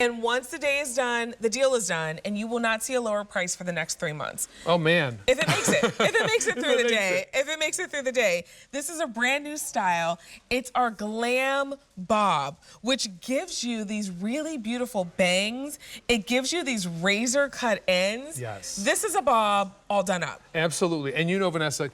And once the day is done, the deal is done, and you will not see a lower price for the next 3 months. Oh, man. If it makes it. If it makes it through the day. If it makes it through the day. This is a brand new style. It's our Glam Bob, which gives you these really beautiful bangs. It gives you these razor cut ends. Yes. This is a bob all done up. Absolutely. And you know, Vanessa,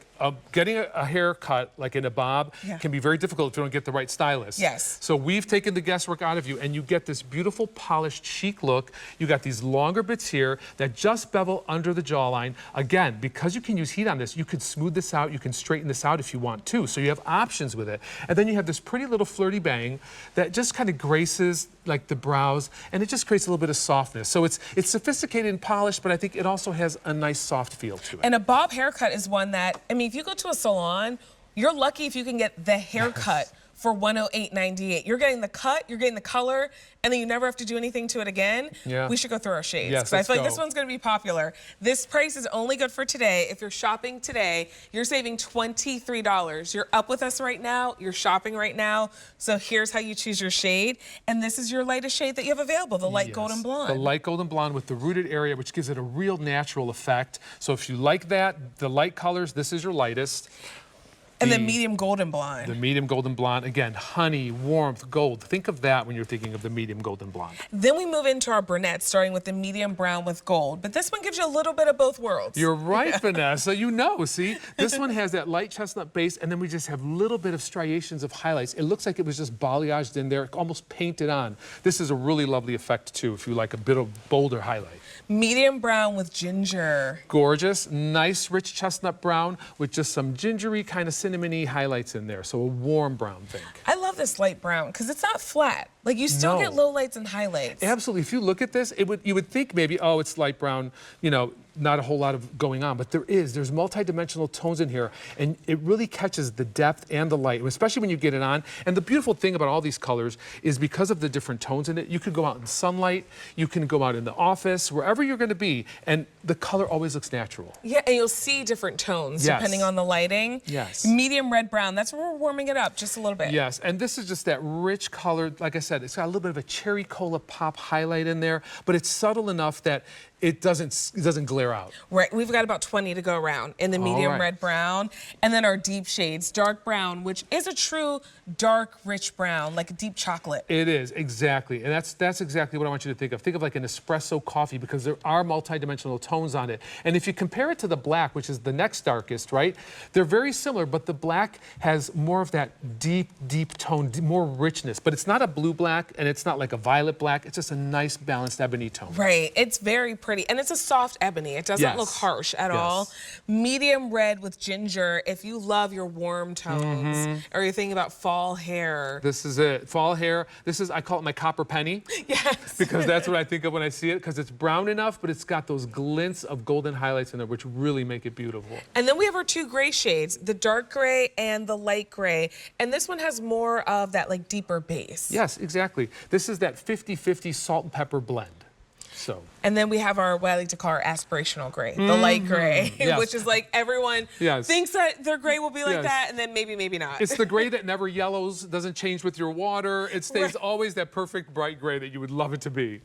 getting a haircut like in a bob can be very difficult if you don't get the right stylist. Yes. So we've taken the guesswork out of you, and you get this beautiful polished chic look. You got these longer bits here that just bevel under the jawline. Again, because you can use heat on this, you can smooth this out, you can straighten this out if you want to. So you have options with it. And then you have this pretty little flirty bang that just kind of graces like the brows, and it just creates a little bit of softness. So it's sophisticated and polished, but I think it also has a nice soft feel to it. And a bob haircut is one that, I mean, if you go to a salon, you're lucky if you can get the haircut for $108.98. You're getting the cut, you're getting the color, and then you never have to do anything to it again. Yeah. We should go through our shades. Yes, I feel like go. this one's gonna be popular. This price is only good for today. If you're shopping today, you're saving $23. You're up with us right now, you're shopping right now. So here's how you choose your shade. And this is your lightest shade that you have available, the light golden blonde. The light golden blonde with the rooted area, which gives it a real natural effect. So if you like that, the light colors, this is your lightest. And the medium golden blonde. The medium golden blonde, again, honey, warmth, gold. Think of that when you're thinking of the medium golden blonde. Then we move into our brunettes, starting with the medium brown with gold. But this one gives you a little bit of both worlds. You're right, Vanessa. You know, see? This one has that light chestnut base, and then we just have a little bit of striations of highlights. It looks like it was just balayaged in there, almost painted on. This is a really lovely effect, too, if you like a bit of bolder highlight. Medium brown with ginger. Gorgeous, nice, rich chestnut brown with just some gingery kind of cinnamony highlights in there. So a warm brown, think. I love this light brown because it's not flat. Like you still get low lights and highlights. Absolutely. If you look at this, you would think maybe, oh, it's light brown, you know, not a whole lot of going on, but there's multi-dimensional tones in here, and it really catches the depth and the light, especially when you get it on. And the beautiful thing about all these colors is because of the different tones in it, you could go out in sunlight, you can go out in the office, wherever you're going to be, and the color always looks natural. Yeah, and you'll see different tones depending on the lighting. Yes. Medium red brown, that's where we're warming it up just a little bit. Yes, and this is just that rich color. Like I said, it's got a little bit of a cherry cola pop highlight in there, but it's subtle enough that it doesn't glare out. Right, we've got about 20 to go around in the medium red brown. And then our deep shades, dark brown, which is a true dark, rich brown, like a deep chocolate. It is, exactly. And that's exactly what I want you to think of. Think of like an espresso coffee, because there are multi-dimensional tones on it. And if you compare it to the black, which is the next darkest, right? They're very similar, but the black has more of that deep, deep tone, more richness. But it's not a blue black, and it's not like a violet black. It's just a nice, balanced ebony tone. Right, it's very pretty. And it's a soft ebony. It doesn't look harsh at all. Medium red with ginger. If you love your warm tones, or you're thinking about fall hair. This is it. Fall hair. This is, I call it my copper penny. Yes. Because that's what I think of when I see it, because it's brown enough, but it's got those glints of golden highlights in there, which really make it beautiful. And then we have our two gray shades, the dark gray and the light gray. And this one has more of that like deeper base. Yes, exactly. This is that 50-50 salt and pepper blend. So. And then we have our, what I like to call our aspirational gray, the light gray, which is like everyone thinks that their gray will be like that, and then maybe not. It's the gray that never yellows, doesn't change with your water. It stays always that perfect bright gray that you would love it to be.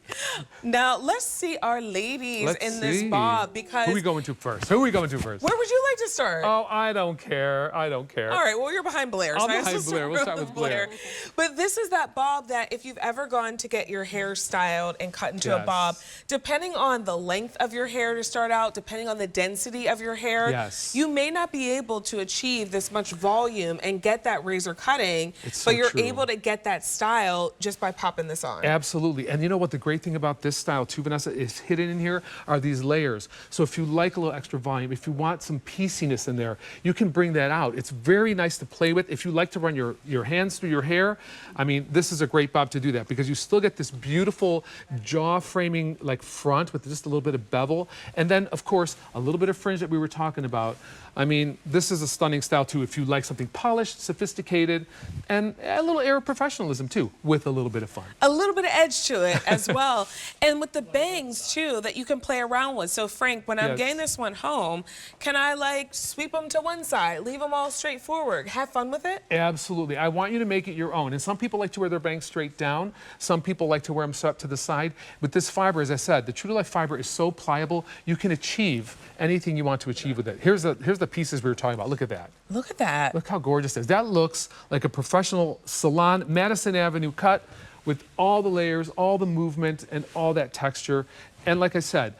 Now, let's see our ladies in this bob, because... Who are we going to first? Who are we going to first? Where would you like to start? Oh, I don't care. I don't care. All right, well, you're behind Blair. I'm behind Blair. We'll start with Blair. But this is that bob that if you've ever gone to get your hair styled and cut into a bob, depending on the length of your hair to start out, depending on the density of your hair, you may not be able to achieve this much volume and get that razor cutting, but you're able to get that style just by popping this on. Absolutely. And you know what the great thing about this style too, Vanessa, is hidden in here are these layers. So if you like a little extra volume, if you want some pieciness in there, you can bring that out. It's very nice to play with. If you like to run your hands through your hair, I mean, this is a great bob to do that, because you still get this beautiful jaw framing, like front with just a little bit of bevel. And then, of course, a little bit of fringe that we were talking about. I mean, this is a stunning style, too, if you like something polished, sophisticated, and a little air of professionalism, too, with a little bit of fun. A little bit of edge to it as well. And with the bangs, too, that you can play around with. So, Frank, when I'm getting this one home, can I, like, sweep them to one side, leave them all straight forward, have fun with it? Absolutely. I want you to make it your own. And some people like to wear their bangs straight down. Some people like to wear them up to the side. With this fiber, as I said, the True to Life fiber is so pliable, you can achieve anything you want to achieve with it. Here's the pieces we were talking about. Look at that. Look at that. Look how gorgeous it is. That looks like a professional salon Madison Avenue cut with all the layers, all the movement, and all that texture. And like I said,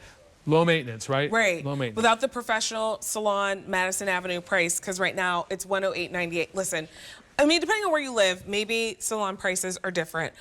low maintenance, right? Right. Low maintenance. Without the professional salon Madison Avenue price, because right now it's $108.98. Listen, I mean, depending on where you live, maybe salon prices are different.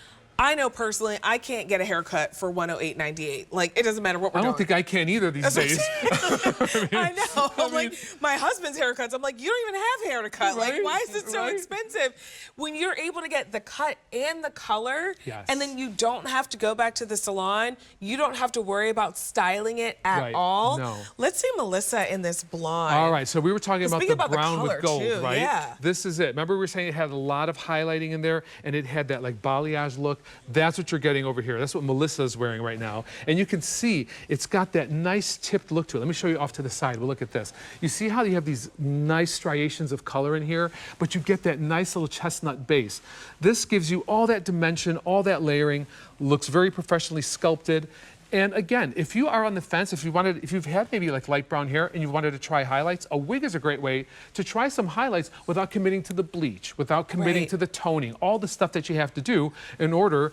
I know personally, I can't get a haircut for $108.98. Like, it doesn't matter what we're doing. I don't think I can either these days. I know. Like, my husband's haircuts, I'm like, you don't even have hair to cut. Right? Like, why is it so expensive? When you're able to get the cut and the color, and then you don't have to go back to the salon, you don't have to worry about styling it at all. No. Let's see Melissa in this blonde. All right, so we were talking about the brown with gold, too, right? Yeah. This is it. Remember we were saying it had a lot of highlighting in there, and it had that like balayage look. That's what you're getting over here. That's what Melissa's wearing right now. And you can see it's got that nice tipped look to it. Let me show you off to the side. We'll look at this. You see how you have these nice striations of color in here, but you get that nice little chestnut base. This gives you all that dimension, all that layering, looks very professionally sculpted. And again, if you are on the fence, if you've had maybe like light brown hair and you wanted to try highlights, a wig is a great way to try some highlights without committing to the bleach, without committing to the toning, all the stuff that you have to do in order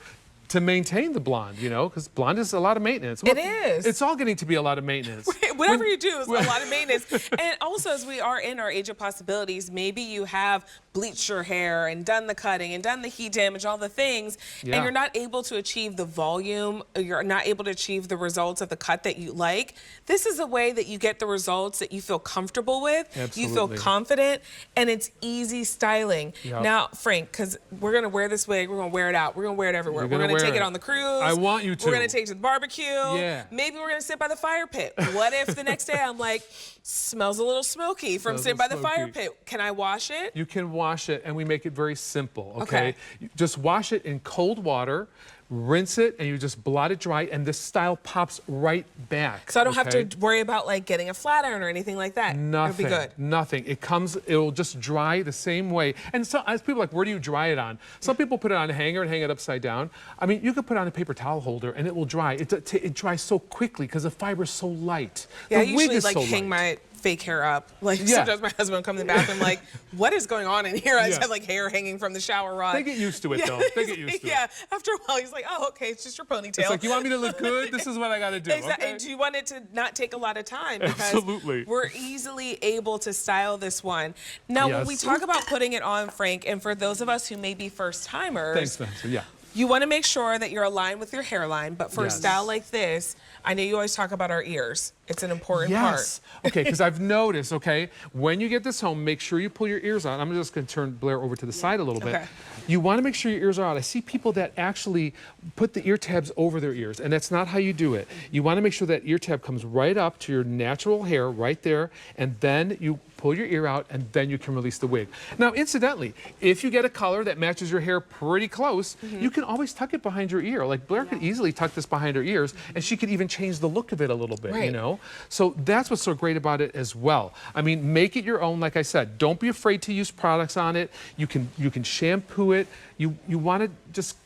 to maintain the blonde, you know, because blonde is a lot of maintenance. It is. It's all getting to be a lot of maintenance. Whatever you do is a lot of maintenance. And also, as we are in our age of possibilities, maybe you have bleached your hair and done the cutting and done the heat damage, all the things, and you're not able to achieve the volume, or you're not able to achieve the results of the cut that you like. This is a way that you get the results that you feel comfortable with, you feel confident, and it's easy styling. Now, Frank, because we're going to wear this wig, we're going to wear it out, we're going to wear it everywhere. We're going to take it on the cruise. I want you to. We're going to take it to the barbecue. Yeah. Maybe we're going to sit by the fire pit. What if the next day I'm like, smells a little smoky from sitting by the fire pit. Can I wash it? You can wash it, and we make it very simple, okay? You just wash it in cold water, rinse it, and you just blot it dry, and this style pops right back. So I don't have to worry about like getting a flat iron or anything like that. Nothing. It'll be good. Nothing. It'll just dry the same way. And so, as people are like, where do you dry it on? Some people put it on a hanger and hang it upside down. I mean, you could put it on a paper towel holder, and it will dry. It dries so quickly because the fiber is so light. Yeah, the I wig usually is like so hang light. my fake hair up. Like sometimes my husband will come in the bathroom like, what is going on in here? I just have like hair hanging from the shower rod. They get used to it though. They get used to it. Yeah, after a while he's like, oh, okay, it's just your ponytail. It's like, you want me to look good? This is what I got to do. Exactly. Okay? Do you want it to not take a lot of time? Because Absolutely. we're easily able to style this one. Now, when we talk about putting it on, Frank, and for those of us who may be first timers, Thanks, Spencer. Yeah. you want to make sure that you're aligned with your hairline, but for a style like this, I know you always talk about our ears. It's an important part. Okay, because I've noticed, okay, when you get this home, make sure you pull your ears out. I'm just going to turn Blair over to the side a little bit. You want to make sure your ears are out. I see people that actually put the ear tabs over their ears, and that's not how you do it. You want to make sure that ear tab comes right up to your natural hair right there, and then you pull your ear out, and then you can release the wig. Now, incidentally, if you get a color that matches your hair pretty close, you can always tuck it behind your ear. Like Blair could easily tuck this behind her ears, and she could even change the look of it a little bit, you know? So that's what's so great about it as well. I mean, make it your own, like I said. Don't be afraid to use products on it. You can shampoo it. You want to just,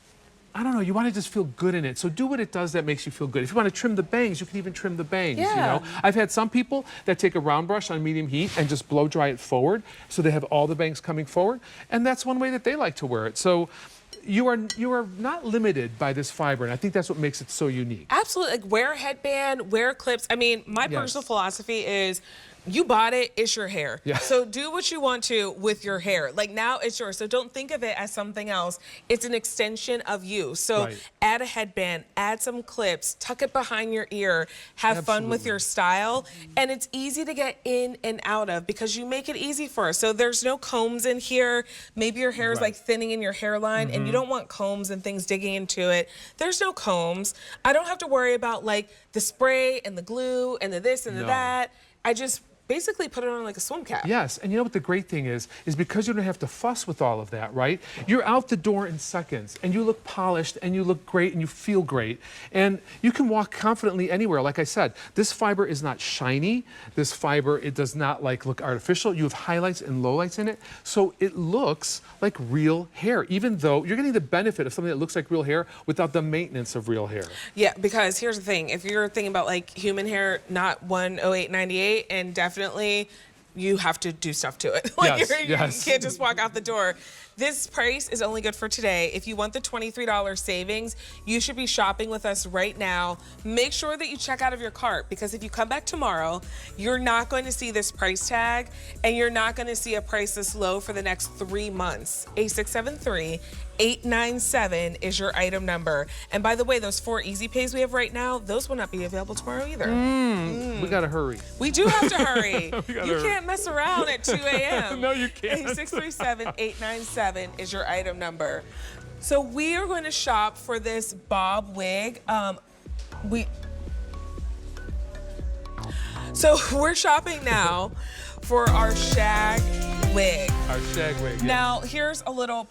I don't know, you want to just feel good in it. So do what it does that makes you feel good. If you want to trim the bangs, you can even trim the bangs, you know? I've had some people that take a round brush on medium heat and just blow dry it forward, so they have all the bangs coming forward, and that's one way that they like to wear it. So you are not limited by this fiber, and I think that's what makes it so unique. Absolutely. Like, wear a headband, wear clips. I mean, my personal philosophy is You bought it, it's your hair. Yeah. So do what you want to with your hair. Like now it's yours. So don't think of it as something else. It's an extension of you. So add a headband, add some clips, tuck it behind your ear, have fun with your style. And it's easy to get in and out of because you make it easy for us. So there's no combs in here. Maybe your hair is like thinning in your hairline and you don't want combs and things digging into it. There's no combs. I don't have to worry about like the spray and the glue and the this and the that. I just basically put it on like a swim cap. Yes, and you know what the great thing is because you don't have to fuss with all of that, right? You're out the door in seconds, and you look polished, and you look great, and you feel great, and you can walk confidently anywhere. Like I said, this fiber is not shiny. This fiber, it does not like look artificial. You have highlights and lowlights in it, so it looks like real hair, even though you're getting the benefit of something that looks like real hair without the maintenance of real hair. Yeah, because here's the thing. If you're thinking about like human hair, not $108.98, and definitely you have to do stuff to it. Like you can't just walk out the door. This price is only good for today. If you want the $23 savings, you should be shopping with us right now. Make sure that you check out of your cart because if you come back tomorrow, you're not going to see this price tag and you're not going to see a price this low for the next 3 months. 8673-897 is your item number. And by the way, those 4 easy pays we have right now, those will not be available tomorrow either. We gotta hurry. We do have to hurry. You can't mess around at 2 a.m. No, you can't. 8637-897 is your item number. So we are going to shop for this bob wig. So we're shopping now for our shag wig. Our shag wig. Now here's a little